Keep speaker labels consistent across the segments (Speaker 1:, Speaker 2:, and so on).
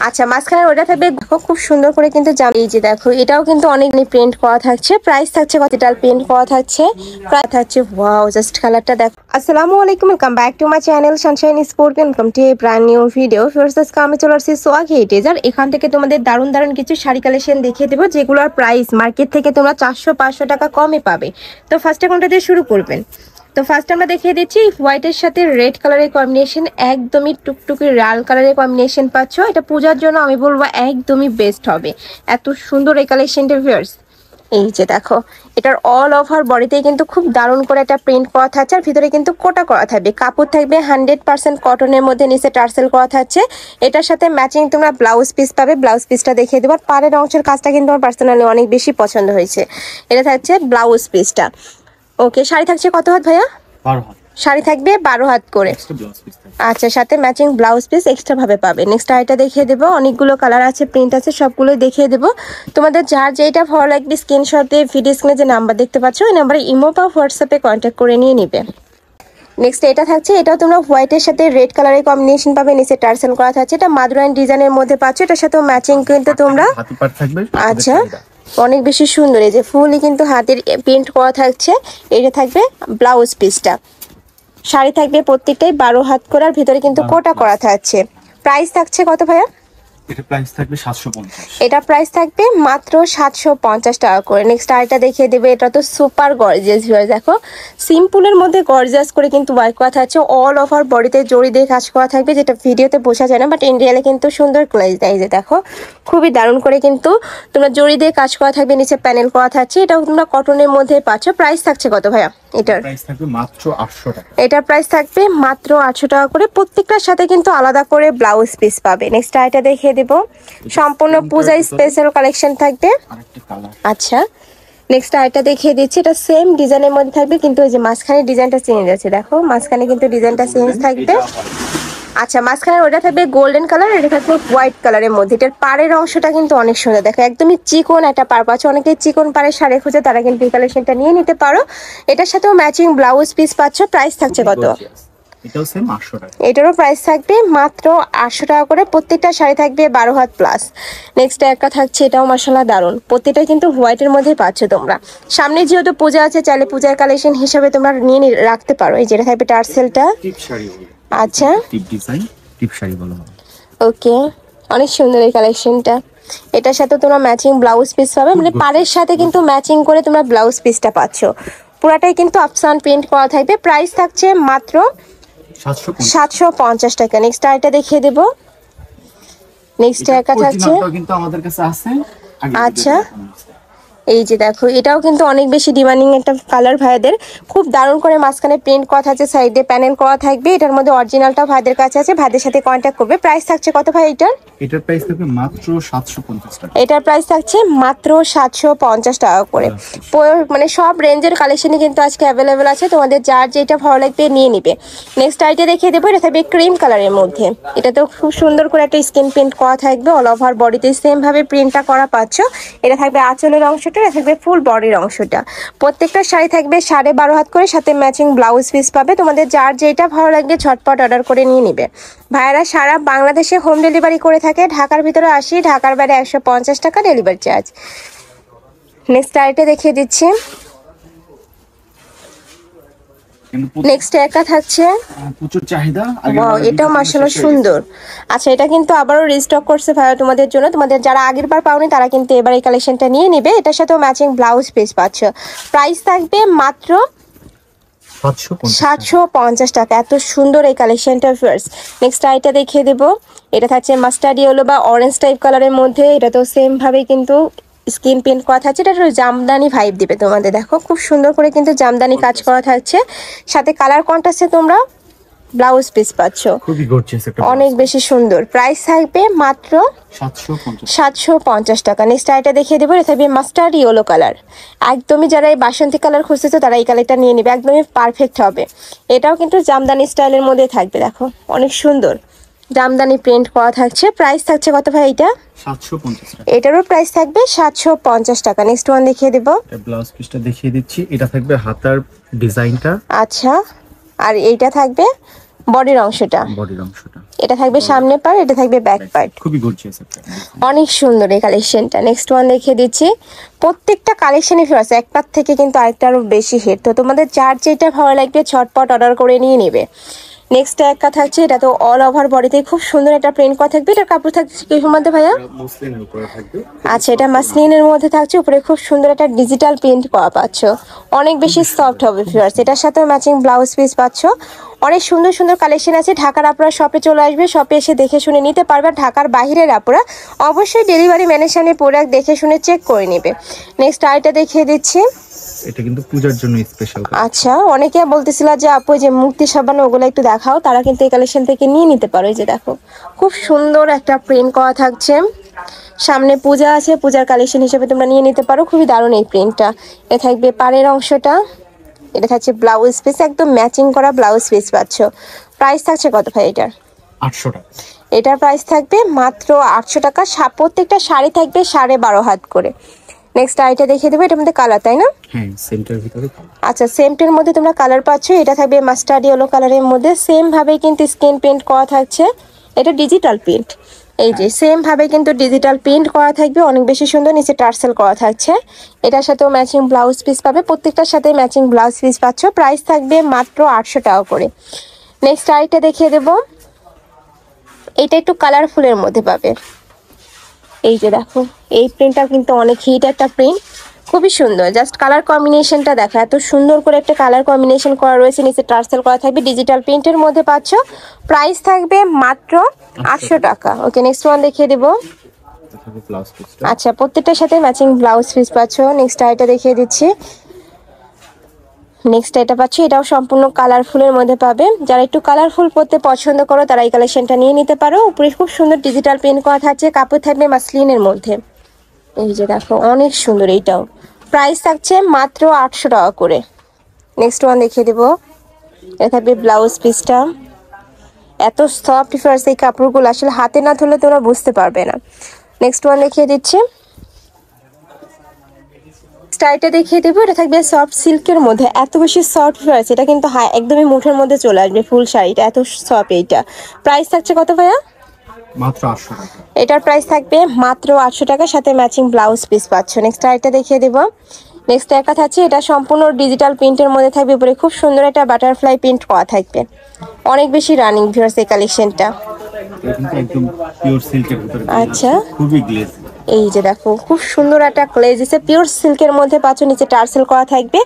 Speaker 1: আচ্ছা মাঝখানে ওটা থাকবে খুব সুন্দর করে কিন্তু জামা। এই যে দেখো এটাও কিন্তু অনেক প্রিন্ট করা থাকছে, প্রাইস থাকছে কত, ডিজিটাল প্রিন্ট করা থাকছে, প্রাইস থাকছে ওয়াও জাস্ট কালারটা দেখো। আসসালামু আলাইকুম, welcome back to my channel Sunshine sport, welcome to A brand new video. First আজকে আমি চলে আসছি সোয়াগ হেরিটেজ, আর এখান থেকে তোমাদের দারুণ দারুণ কিছু শাড়ি কালেকশন দেখিয়ে দেবো যেগুলোর প্রাইস মার্কেট থেকে তোমরা 400-500 টাকা কমে পাবে। তো ফার্স্টে কোনটা দিয়ে শুরু করবেন? তো ফার্স্ট আমরা দেখিয়ে দিচ্ছি হোয়াইটের সাথে রেড কালারের কম্বিনেশন, একদমই টুকটুকি লাল কালারের কম্বিনেশন পাচ্ছ। এটা পূজার জন্য আমি বলবো একদমই বেস্ট হবে, এত সুন্দর এই কালেকশনটা ভিউয়ার্স। এই যে দেখো এটার অল ওভার বডিতেই কিন্তু খুব দারুণ করে একটা প্রিন্ট করা থাকছে, আর ভিতরে কিন্তু কোটা করা থাকবে, কাপড় থাকবে 100% কটনের মধ্যে, নিচে টার্সেল করা থাকছে। এটার সাথে ম্যাচিং তোমরা ব্লাউজ পিস পাবে, ব্লাউজ পিসটা দেখিয়ে দেবো। আর পাড়ের অংশের কাজটা কিন্তু আমার পার্সোনালি অনেক বেশি পছন্দ হয়েছে। এটা থাকছে ব্লাউজ পিসটা। ওকে, শাড়ি থাকছে কত হাত ভাইয়া?
Speaker 2: 12 হাত
Speaker 1: শাড়ি থাকবে 12 হাত করে। আচ্ছা, সাথে ম্যাচিং ব্লাউজ পিস এক্সট্রা ভাবে পাবে। নেক্সট আইটা দেখিয়ে দেবো, অনেকগুলো কালার আছে, প্রিন্ট আছে, সবগুলো দেখিয়ে দেবো। তোমাদের যার যেটা ভালো লাগবে স্ক্রিনশট দিয়ে ভিডিও স্ক্রিনে যে নাম্বার দেখতে পাচ্ছ ওই নাম্বারে ইমো বা হোয়াটসঅ্যাপে কন্ট্যাক্ট করে নিয়ে নিবে। নেক্সট এটা থাকছে, এটাও তোমরা হোয়াইটের সাথে রেড কালারের কম্বিনেশন পাবে, নিচে টার্সেল করা থাকছে। এটা মাদুরাইন ডিজাইনের মধ্যে পাচ্ছ, এটার সাথেও ম্যাচিং কিন্তু তোমরা। আচ্ছা, অনেক বেশি সুন্দর, এই যে ফুলই কিন্তু হাতের প্রিন্ট করা থাকছে। এটা থাকবে ব্লাউজ পিসটা। শাড়ি থাকবে প্রত্যেকটাই 12 হাত করে, আর ভিতরে কিন্তু কোটা করা থাকছে। প্রাইস থাকছে কত ভাইয়া?
Speaker 2: এটা প্রাইস থাকবে 750।
Speaker 1: এটা প্রাইস থাকবে মাত্র 750 টাকা করে। নেক্সট আরেকটা দেখিয়ে দেবে, এটা তো সুপার গর্জিয়াস ভিউয়ার্স। দেখো সিম্পলের মধ্যে গর্জিয়াস করে কিন্তু ওয়ার্ক করা থাকছে, অল ওভার বডিতে জড়ি দিয়ে কাজ করা থাকবে, যেটা ভিডিওতে বোঝা যায় না বাট ইন রিয়েলে কিন্তু সুন্দর ক্লাস দেয়। যে দেখো খুবই দারুণ করে কিন্তু তোমরা জড়ি দিয়ে কাজ করা থাকবে, নিচে প্যানেল করা থাকছে। এটাও তোমরা কটনের মধ্যে পাচ্ছ। প্রাইস থাকছে কত ভাইয়া? এটার
Speaker 2: প্রাইস থাকবে মাত্র 800 টাকা।
Speaker 1: এটার প্রাইস থাকবে মাত্র 800 টাকা করে। প্রত্যেকটার সাথে কিন্তু আলাদা করে ব্লাউজ পিস পাবে। নেক্সট আইটা দেখিয়ে দেব, সম্পূর্ণ পূজা স্পেশাল কালেকশন থাকবে। আচ্ছা, নেক্সট আইটা দেখিয়ে দিচ্ছি, এটা সেম ডিজাইনের মধ্যে থাকবে, কিন্তু ওই যে মাঝখানে ডিজাইনটা চেঞ্জ আছে। দেখো মাঝখানে কিন্তু ডিজাইনটা চেঞ্জ থাকবে। আচ্ছা, মাঝখানে ওটা থাকবে গোল্ডেন কালার, এটা থাকবে হোয়াইট কালারের মধ্যে। এটার পাড়ের অংশটা কিন্তু অনেক সুন্দর, দেখো একদমই চিকন একটা পাড় পাচ্ছ। অনেকে চিকন পাড়ের শাড়ি খুঁজে, তারা কিন্তু এই কালেকশনটা নিয়ে নিতে পারো। এটার সাথেও ম্যাচিং ব্লাউজ পিস পাচ্ছ। প্রাইস থাকছে কত?
Speaker 2: এটাও সেম 800 টাকা।
Speaker 1: এটারও প্রাইস থাকবে মাত্র 800 টাকা করে। প্রত্যেকটা শাড়ি থাকবে 12 হাত প্লাস। নেক্সট একটা থাকছে, এটাও মাশাআল্লাহ দারুন, প্রত্যেকটা কিন্তু হোয়াইটের মধ্যে পাচ্ছ তোমরা। সামনে যেহেতু পূজা আছে, চাইলে পূজার কালেকশন হিসেবে তোমরা নিয়ে রাখতে পারো। এই যেটা থাকবে টার্সেলটা।
Speaker 2: টিপ শাড়ি।
Speaker 1: আচ্ছা,
Speaker 2: টিপ ডিজাইন, টিপ শাড়ি বলা হয়।
Speaker 1: ওকে, অনেক সুন্দর এই কালেকশনটা। এটার সাথে তোমরা ম্যাচিং ব্লাউজ পিস পাবে, মানে পাড়ের সাথে কিন্তু ম্যাচিং করে তোমরা ব্লাউজ পিসটা পাচ্ছ। পুরাটাই কিন্তু আফসান প্রিন্ট করা থাকবে। প্রাইস থাকছে মাত্র 750 টাকা। নেক্সট আইটা দেখিয়ে দেব। নেক্সট একটা থাকছে,
Speaker 2: কিন্তু আমাদের কাছে আছে।
Speaker 1: আচ্ছা এই যে দেখো এটাও কিন্তু অনেক বেশি ডিমান্ডিং একটা কালার ভাইদের, খুব দারুণ করে মাঝখানে প্রিন্ট করা থাকছে, সাইডে প্যানেল করা থাকবে। এটার মধ্যে অরিজিনালটা ভাইদের কাছে আছে, ভাইদের সাথে কন্ট্যাক্ট করবে। প্রাইস থাকছে কত ভাই এটার?
Speaker 2: এটার প্রাইস থাকবে মাত্র 750 টাকা।
Speaker 1: এটার প্রাইস থাকছে মাত্র 750 টাকা করে। মানে সব রেঞ্জের কালেকশনই কিন্তু আজকে অ্যাভেলেবেল আছে, তোমাদের যার যেটা ভালো লাগবে নিয়ে নিবে। নেক্সট আইটে দেখিয়ে দেবো, এটা থাকবে ক্রিম কালারের মধ্যে। এটা তো খুব সুন্দর করে একটা স্কিন প্রিন্ট করা থাকবে, অল ওভার বডিতে সেম ভাবে প্রিন্টটা করা পাচ্ছ। এটা থাকবে আঁচলের অংশটা, এটা থাকবে ফুল বডির অংশটা। প্রত্যেকটা শাড়ি থাকবে 12.5 হাত করে, সাথে ম্যাচিং ব্লাউজ পিস পাবে। তোমাদের যার যেটা ভালো লাগবে ঝটপট অর্ডার করে নিয়ে নিবে। ভাইয়ারা সারা বাংলাদেশে হোম ডেলিভারি করে থাকে, ঢাকার ভিতরে 80, ঢাকার বাইরে 150 টাকা ডেলিভারি চার্জ। নেক্সট আইটে দেখিয়ে দিচ্ছি, নেক্সট একা থাকছে,
Speaker 2: প্রচুর চাহিদা।
Speaker 1: এটাও মাশাআল্লাহ সুন্দর। আচ্ছা, এটা কিন্তু আবারও রিস্টক করছে ভাইয়া তোমাদের জন্য। তোমাদের যারা আগের বার পাওনি তারা কিন্তু এবার এই কালেকশনটা নিয়ে নিবে। এটার সাথেও ম্যাচিং ব্লাউজ পিস পাচ্ছ। প্রাইস থাকবে মাত্র 750 টাকা। এত সুন্দর এই কালেকশনটা ফার্স্ট। নেক্সট আইটা দেখিয়ে দেবো, এটা থাকছে মাস্টার্ড ইয়েলো বা অরেঞ্জ টাইপ কালারের মধ্যে। এটা তো সেম ভাবে কিন্তু স্কিন প্রিন্ট করা থাকছে, এটা জামদানি ভাইব দিবে তোমাদের। দেখো খুব সুন্দর করে কিন্তু জামদানি কাজ করা থাকছে, সাথে কালার কন্ট্রাস্টে তোমরা ব্লাউজ পিস পাচ্ছ,
Speaker 2: খুবই গর্জিয়াস একটা,
Speaker 1: অনেক বেশি সুন্দর। প্রাইস থাকবে মাত্র 750 টাকা। নেক্সট আইটা দেখিয়ে দেবো, এটা থাকবে মাস্টার্ড ইয়েলো কালার। একদমই যারা এই বাসন্তী কালার খুঁজতেছো তারা এই কালারটা নিয়ে নেবে, একদমই পারফেক্ট হবে। এটাও কিন্তু জামদানি স্টাইলের মধ্যে থাকবে, দেখো অনেক সুন্দর জামদানি প্রিন্ট করা থাকছে। প্রাইস থাকছে কত ভাই এটা?
Speaker 2: 750 টাকা।
Speaker 1: এটারও প্রাইস থাকবে 750 টাকা। নেক্সট ওয়ান দেখিয়ে দেবো,
Speaker 2: ব্লাউজ পিসটা দেখিয়ে দিচ্ছি। এটা থাকবে হাতার ডিজাইনটা।
Speaker 1: আচ্ছা, আর এইটা থাকবে বডির অংশটা,
Speaker 2: বডির অংশটা
Speaker 1: এটা থাকবে সামনে পার্ট, এটা থাকবে ব্যাক পার্ট।
Speaker 2: খুবই গর্জিয়াস একটা।
Speaker 1: অনেক সুন্দর এই কালেকশনটা। নেক্সট ওয়ান দেখিয়ে দিচ্ছি। প্রত্যেকটা কালেকশনই ফেরত, এক পার থেকে কিন্তু আরেকটা আরো বেশি হিট। তো তোমাদের যার যেটা ভালো লাগবে ঝটপট অর্ডার করে নিয়ে নেবে। নেক্সট একটা থাকছে, এটা তো অল ওভার বডিতে খুব সুন্দর একটা প্রিন্ট করা থাকবে। এটা কাপড় থাকছে কিসের মধ্যে ভাইয়া?
Speaker 2: মসলিনের উপরে থাকবে।
Speaker 1: আচ্ছা, এটা মাসলিনের মধ্যে থাকছে, উপরে খুব সুন্দর একটা ডিজিটাল প্রিন্ট করা পাচ্ছ, অনেক বেশি সফট হবে ফিয়ার্স। এটার সাথে ম্যাচিং ব্লাউজ পিস পাচ্ছ। অনেক সুন্দর সুন্দর কালেকশন আছে। ঢাকার আপনারা শপে চলে আসবে, শপে এসে দেখে শুনে নিতে পারবে। ঢাকার বাইরের আপনারা অবশ্যই ডেলিভারি ম্যানের সামনে প্রোডাক্ট দেখে শুনে চেক করে নেবে। নেক্সট আইটা দেখিয়ে দিচ্ছি।
Speaker 2: এটা কিন্তু পূজার জন্য স্পেশাল।
Speaker 1: আচ্ছা, অনেকে বলতেছিল যে আপু যে মুক্তি সাবান ওগুলো একটু দেখাও, তারা কিন্তু এই কালেকশন থেকে নিয়ে নিতে পারো। এই যে দেখো, খুব সুন্দর একটা প্রিন্ট করা থাকছে। সামনে পূজা আছে, পূজার কালেকশন হিসেবে তোমরা নিয়ে নিতে পারো। খুবই দারুণ এই প্রিন্টটা। এ থাকবে পাড়ের অংশটা, এটা থাকছে ব্লাউজ পিস, একদম ম্যাচিং করা ব্লাউজ পিস পাচ্ছ। প্রাইস থাকছে কত ভাই এটার?
Speaker 2: 800 টাকা।
Speaker 1: এটার প্রাইস থাকবে মাত্র 800 টাকা। প্রত্যেকটা শাড়ি থাকবে 12.5 হাত করে। নেক্সট আইটা দেখিয়ে দেবো। এটার মধ্যে কালার, তাই না?
Speaker 2: হ্যাঁ, সেন্টার ভিতরে কালার।
Speaker 1: আচ্ছা, সেমটের মধ্যে তোমরা কালার পাচ্ছ। এটা থাকবে মাস্টার্ড ইয়েলো কালারের মধ্যে, সেম ভাবে কিন্তু স্ক্রিন প্রিন্ট করা থাকছে। এটা ডিজিটাল প্রিন্ট, এই যে সেম ভাবে কিন্তু ডিজিটাল প্রিন্ট করা থাকবে, অনেক বেশি সুন্দর। নিচে টার্সেল করা থাকছে। এটার সাথেও ম্যাচিং ব্লাউজ পিস পাবে, প্রত্যেকটার সাথে ম্যাচিং ব্লাউজ পিস পাচ্ছ। প্রাইস থাকবে মাত্র 800 টাকা করে। নেক্সট আইটা দেখিয়ে দেবো। এটা একটু কালারফুলের মধ্যে পাবে। এই যে দেখো, এই প্রিন্টটা কিন্তু অনেক হিট একটা প্রিন্ট, খুবই সুন্দর। জাস্ট কালার কম্বিনেশনটা দেখো, এত সুন্দর করে একটা কালার কম্বিনেশন করা রয়েছে। নিচে টার্সেল করা থাকবে, ডিজিটাল প্রিন্টের মধ্যে পাচ্ছ। প্রাইস থাকবে মাত্র 800 টাকা। ওকে, নেক্সট ওয়ান দেখিয়ে দেবো।
Speaker 2: ব্লাউজ পিসটা।
Speaker 1: আচ্ছা, প্রত্যেকটার সাথে ম্যাচিং ব্লাউজ পিস পাচ্ছ। নেক্সট আইটা দেখিয়ে দিচ্ছি। নেক্সট এটা পাচ্ছি, এটাও সম্পূর্ণ কালারফুলের মধ্যে পাবে। যারা একটু কালারফুল পরতে পছন্দ করো তারা এই কালেকশনটা নিয়ে নিতে পারো। উপরে খুব সুন্দর ডিজিটাল প্রিন্ট করা থাকছে, কাপড় থাকবে মাসলিনের মধ্যে। এই যে দেখো, অনেক সুন্দর। এইটাও প্রাইস থাকছে মাত্র 800 টাকা করে। নেক্সট ওয়ান দেখিয়ে দেবো। এটা থাকবে ব্লাউজ পিসটা, এত সফট ফিয়ার্স এই কাপড়গুলো, আসলে হাতে না ধরলে তোমরা বুঝতে পারবে না। নেক্সট ওয়ান দেখিয়ে দিচ্ছি। স্টাইলটা দেখিয়ে দেবো। এটা থাকবে সফট সিল্কের মধ্যে, এত বেশি সফট ফিয়ার্স। এটা কিন্তু একদমই মুঠের মধ্যে চলে আসবে ফুল শাড়িটা, এত সফট। এইটা প্রাইস থাকছে কত ভাইয়া?
Speaker 2: মাত্র 800 টাকা।
Speaker 1: এটার প্রাইস থাকবে মাত্র 800 টাকা, সাথে ম্যাচিং ব্লাউজ পিস পাচ্ছ। নেক্সট আরেকটা দেখিয়ে দেবো। নেক্সট একটা থাকছে, এটা সম্পূর্ণ ডিজিটাল প্রিন্টের মধ্যে থাকবে। উপরে খুব সুন্দর একটা বাটারফ্লাই প্রিন্ট করা থাকবে, অনেক বেশি রানিং ভিউয়ার্স এই কালেকশনটা।
Speaker 2: এটা কিন্তু একদম পিওর সিল্কের ভিতরে।
Speaker 1: আচ্ছা,
Speaker 2: খুবই গ্লেজ।
Speaker 1: এই যে দেখো, খুব সুন্দর একটা গ্লেজ এসে পিওর সিল্কের মধ্যে পাচ্ছ। নিচে টার্সেল করা থাকবে,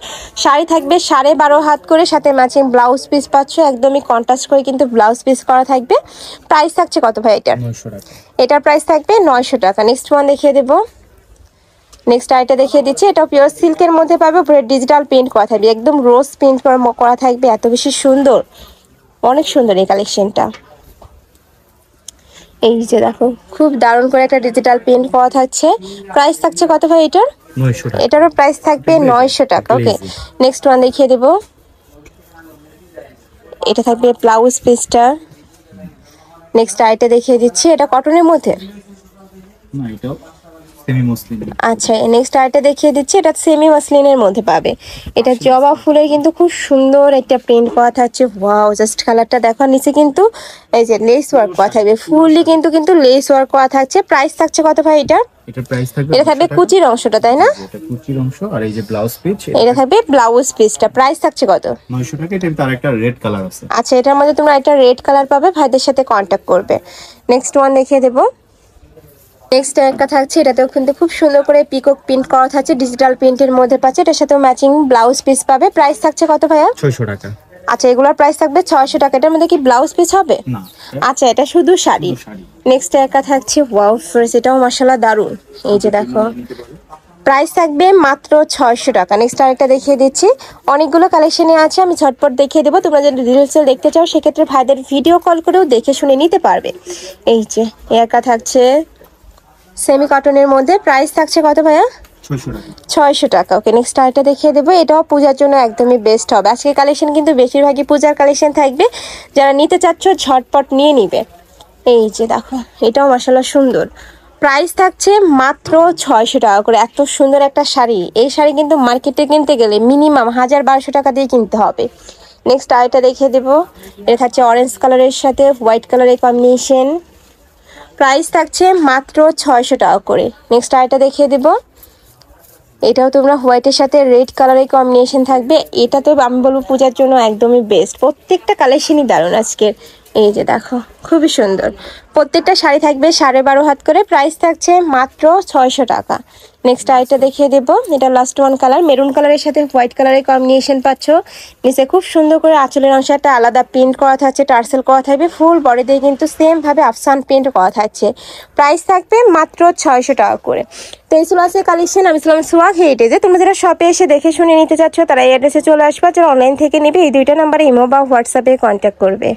Speaker 1: শাড়ি থাকবে 12.5 হাত করে, সাথে ম্যাচিং ব্লাউজ পিস পাচ্ছ। একদমই কন্ট্রাস্ট করে কিন্তু ব্লাউজ পিস করা থাকবে। প্রাইস থাকছে কত ভাই এটার?
Speaker 2: 900 টাকা।
Speaker 1: এটার প্রাইস থাকবে 900 টাকা। নেক্সট ওয়ান দেখিয়ে দেবো। নেক্সট আইটা দেখিয়ে দিচ্ছি। এটা পিওর সিল্কের মধ্যে পাবে, উপরে ডিজিটাল প্রিন্ট করা থাকবে, একদম রোজ প্রিন্ট করা থাকবে, এত বেশি সুন্দর, অনেক সুন্দর এই কালেকশনটা। এই যে দেখো, খুব দারুণ করে একটা ডিজিটাল প্রিন্ট করা থাকছে। প্রাইস থাকছে কত ভাই এটার?
Speaker 2: 900 টাকা।
Speaker 1: এটারও প্রাইস থাকবে 900 টাকা। ওকে, নেক্সট ওয়ান দেখিয়ে দেবো। এটা থাকবে ব্লাউজ পিসটা। নেক্সট আইটা দেখিয়ে দিচ্ছি। এটা কটনের মধ্যে,
Speaker 2: না এটাও সেমি মসলিন।
Speaker 1: আচ্ছা, নেক্সট আইটা দেখিয়ে দিচ্ছি। এটা সেমি মাসলিনের মধ্যে পাবে। এটা জবা ফুলের কিন্তু খুব সুন্দর একটা প্রিন্ট করা থাকছে। ওয়াও, জাস্ট কালারটা দেখো। নিচে কিন্তু এই যে লেস ওয়ার্ক করা থাকবে, ফুললি কিন্তু লেস ওয়ার্ক করা থাকছে। প্রাইস থাকছে কত ভাই এটা?
Speaker 2: এটার প্রাইস থাকবে,
Speaker 1: এটা থাকবে কুচির অংশটা, তাই না?
Speaker 2: এটা কুচির অংশ, আর এই যে ব্লাউজ পিস
Speaker 1: এটা থাকবে ব্লাউজ পিসটা। প্রাইস থাকছে কত?
Speaker 2: 900 টাকা। এটার তার একটা রেড কালার আছে।
Speaker 1: আচ্ছা, এটার মধ্যে তোমরা একটা রেড কালার পাবে, ভাইদের সাথে কন্ট্যাক্ট করবে। নেক্সট ওয়ান দেখিয়ে দেবো। নেক্সট একটা থাকছে, এটাতেও কিন্তু খুব সুন্দর করে পিকক প্রিন্ট করা থাকছে, ডিজিটাল প্রিন্টের মধ্যে পাচ্ছে। এটার সাথেও ম্যাচিং ব্লাউজ পিস পাবে। প্রাইস থাকছে কত ভাইয়া?
Speaker 2: 600 টাকা।
Speaker 1: আচ্ছা, এগুলোর প্রাইস থাকবে 600 টাকা। এটার মধ্যে কি ব্লাউজ পিস হবে?
Speaker 2: না,
Speaker 1: আচ্ছা, এটা শুধু শাড়ি। নেক্সট একটা থাকছে, ওয়াও ফ্রেশ, এটাও মাশাআল্লাহ দারুন। এই যে দেখো, প্রাইস থাকবে মাত্র 600 টাকা। নেক্সট আরেকটা দেখিয়ে দিচ্ছি। অনেকগুলো কালেকশনে আছে, আমি ঝটপট দেখিয়ে দেবো। তোমরা যদি ডিটেলসে দেখতে চাও সেক্ষেত্রে ভাইদের ভিডিও কল করেও দেখে শুনে নিতে পারবে। এই যে একা থাকছে সেমি কটনের মধ্যে। প্রাইস থাকছে কত ভাইয়া?
Speaker 2: 600 টাকা।
Speaker 1: 600 টাকা। ওকে, নেক্সট আরেকটা দেখিয়ে দেবো। এটাও পূজার জন্য একদমই বেস্ট হবে। আজকের কালেকশন কিন্তু বেশিরভাগই পূজার কালেকশন থাকবে, যারা নিতে চাচ্ছ ঝটপট নিয়ে নিবে। এই যে দেখো, এটাও মাশাআল্লাহ সুন্দর। প্রাইস থাকছে মাত্র 600 টাকা করে। এত সুন্দর একটা শাড়ি, এই শাড়ি কিন্তু মার্কেটে কিনতে গেলে মিনিমাম 1000-1200 টাকা দিয়ে কিনতে হবে। নেক্সট আরেকটা দেখিয়ে দেবো, এটা থাকছে অরেঞ্জ কালারের সাথে হোয়াইট কালারের কম্বিনেশন। প্রাইস থাকছে মাত্র 600 টাকা করে। নেক্সট আরেকটা দেখিয়ে দেবো, এটাও তোমরা হোয়াইটের সাথে রেড কালারের কম্বিনেশন থাকবে। এটা তো আমি বলবো পূজার জন্য একদমই বেস্ট, প্রত্যেকটা কালেকশনই দারুণ আজকের। এই যে দেখো খুবই সুন্দর, প্রত্যেকটা শাড়ি থাকবে 12.5 হাত করে। প্রাইস থাকছে মাত্র 600 টাকা। নেক্সট আইটা দেখিয়ে দেবো, এটা লাস্ট ওয়ান কালার, মেরুন কালারের সাথে হোয়াইট কালারের কম্বিনেশন পাচ্ছ। নিচে খুব সুন্দর করে আঁচলের অংশটা আলাদা প্রিন্ট করা থাকছে, টার্সেল করা থাকবে। ফুল বডি দিয়ে কিন্তু সেম ভাবে আফসান প্রিন্ট করা থাকছে। প্রাইস থাকবে মাত্র 600 টাকা করে। তো এই ছিল আছে কালেকশন। আমি ছিলাম সোয়াগ হেরিটেজে। তোমরা যারা শপে এসে দেখে শুনে নিতে চাচ্ছ তারা এই অ্যাড্রেসে চলে আসবা, যারা অনলাইন থেকে নেবে এই দুইটা নাম্বারে ইমো বা হোয়াটসঅ্যাপে কন্ট্যাক্ট করবে।